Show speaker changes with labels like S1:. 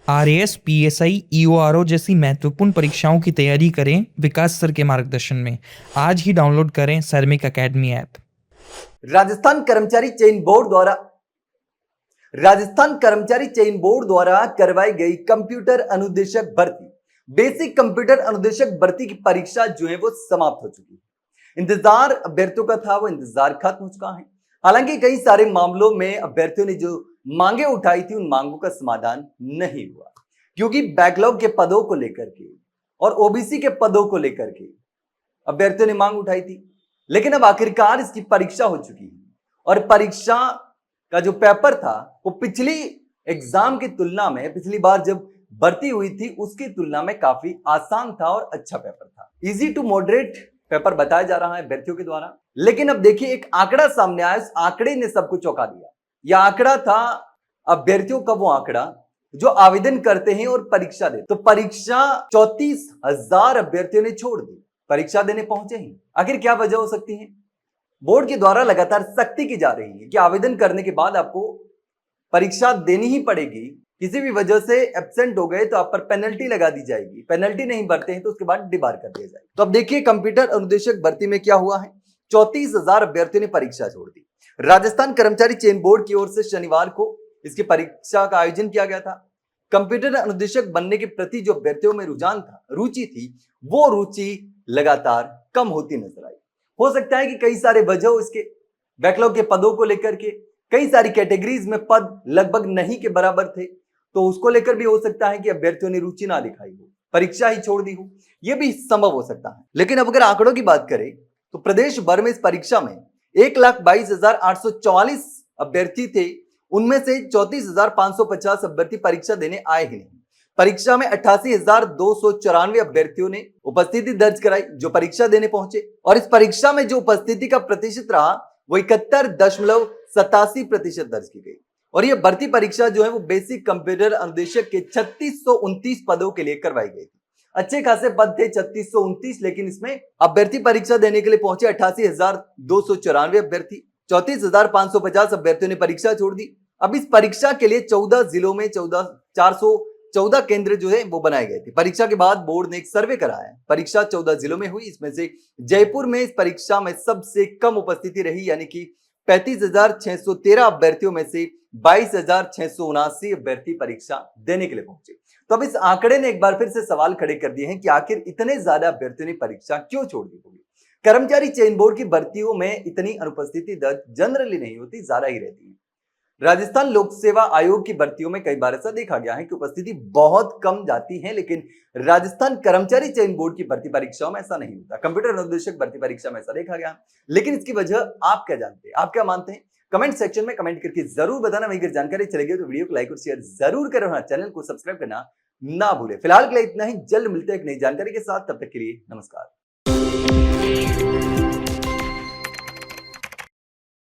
S1: RAS, PSI, ईओआरओ जैसी महत्वपूर्ण परीक्षाओं की तैयारी करें विकास सर के मार्गदर्शन में। आज ही डाउनलोड करें सैरमिक अकेडमी ऐप।
S2: राजस्थान कर्मचारी चयन बोर्ड द्वारा करवाई गई कंप्यूटर अनुदेशक भर्ती, बेसिक कंप्यूटर अनुदेशक भर्ती की परीक्षा जो है वो समाप्त हो चुकी है। इंतजार अभ्यर्थियों का था वो इंतजार खत्म हो चुका है। हालांकि कई सारे मामलों में अभ्यर्थियों ने जो मांगे उठाई थी उन मांगों का समाधान नहीं हुआ, क्योंकि बैकलॉग के पदों को लेकर के और ओबीसी के पदों को लेकर के अभ्यर्थियों ने मांग उठाई थी। लेकिन अब आखिरकार इसकी परीक्षा हो चुकी है और परीक्षा का जो पेपर था वो पिछली एग्जाम की तुलना में, पिछली बार जब भर्ती हुई थी उसकी तुलना में काफी आसान था और अच्छा पेपर था। इजी टू मॉडरेट पेपर बताया जा रहा है अभ्यर्थियों के द्वारा। लेकिन अब देखिए एक आंकड़ा सामने आया, इस आंकड़े ने सबको चौंका दिया। यह आंकड़ा था अभ्यर्थियों का वो आंकड़ा जो आवेदन करते हैं और परीक्षा देते। तो परीक्षा 34,000 अभ्यर्थियों ने छोड़ दी, परीक्षा देने पहुंचे ही। आखिर क्या वजह हो सकती है? बोर्ड के द्वारा लगातार सख्ती की जा रही है कि आवेदन करने के बाद आपको परीक्षा देनी ही पड़ेगी। किसी भी वजह से एब्सेंट हो गए तो आप पर पेनल्टी लगा दी जाएगी, पेनल्टी नहीं भरते हैं तो उसके बाद डिबार कर दिया जाएगा। तो अब देखिए कंप्यूटर अनुदेशक भर्ती में क्या हुआ है। 34,000 अभ्यर्थियों ने परीक्षा छोड़ दी। राजस्थान कर्मचारी चयन बोर्ड की ओर से शनिवार को इसकी परीक्षा का आयोजन किया गया था। कंप्यूटर अनुदेशक बनने के प्रति जो अभ्यर्थियों में रुझान था, रुचि थी, वो रुचि लगातार कम होती नजर आई। हो सकता है कि कई सारे वजह हो इसके, बैकलॉग के पदों को लेकर के कई सारी कैटेगरीज में पद लगभग नहीं के बराबर थे, तो उसको लेकर भी हो सकता है कि अभ्यर्थियों ने रुचि ना दिखाई हो, परीक्षा ही छोड़ दी हो, यह भी संभव हो सकता है। लेकिन अब अगर आंकड़ों की बात करें तो प्रदेश भर में इस परीक्षा में 1,22,844 अभ्यर्थी थे। उनमें से 34,550 अभ्यर्थी परीक्षा देने आए ही नहीं। परीक्षा में 88,294 अभ्यर्थियों ने उपस्थिति दर्ज कराई जो परीक्षा देने पहुंचे, और इस परीक्षा में जो उपस्थिति का प्रतिशत रहा वो 71.87% दर्ज की गई। और यह भर्ती परीक्षा जो है वो बेसिक कंप्यूटर अनुदेशक के 3629 पदों के लिए करवाई गई थी। अच्छे खासे पद थे 3629, लेकिन इसमें अभ्यर्थी परीक्षा देने के लिए पहुंचे 88,294 अभ्यर्थी। 34,550 अभ्यर्थियों ने परीक्षा छोड़ दी। अब इस परीक्षा के लिए 14 जिलों में 414 केंद्र जो है वो बनाए गए थे। परीक्षा के बाद बोर्ड ने एक सर्वे कराया। परीक्षा 14 जिलों में हुई। इसमें से जयपुर में इस परीक्षा में सबसे कम उपस्थिति रही, यानी कि 35,613 अभ्यर्थियों में से 22,679 अभ्यर्थी परीक्षा देने के लिए पहुंचे। तो अब इस आंकड़े ने एक बार फिर से सवाल खड़े कर दिए हैं कि आखिर इतने ज्यादा अभ्यर्थियों ने परीक्षा क्यों छोड़ दी होगी। कर्मचारी चयन बोर्ड की भर्तियों में इतनी अनुपस्थिति दर जनरली नहीं होती, ज्यादा ही रहती है। राजस्थान लोक सेवा आयोग की भर्तियों में कई बार ऐसा देखा गया है कि उपस्थिति बहुत कम जाती है, लेकिन राजस्थान कर्मचारी चयन बोर्ड की भर्ती परीक्षाओं में ऐसा नहीं होता। कंप्यूटर अनुदेशक भर्ती परीक्षा में ऐसा देखा गया, लेकिन इसकी वजह आप क्या जानते हैं, आप क्या मानते हैं? कमेंट सेक्शन में कमेंट करके जरूर बताना। वही अगर जानकारी चलेगी तो वीडियो को लाइक और शेयर जरूर करें, चैनल को सब्सक्राइब करना ना भूले। फिलहाल के लिए इतना ही, जल्द मिलते हैं एक नई जानकारी के साथ, तब तक के लिए नमस्कार।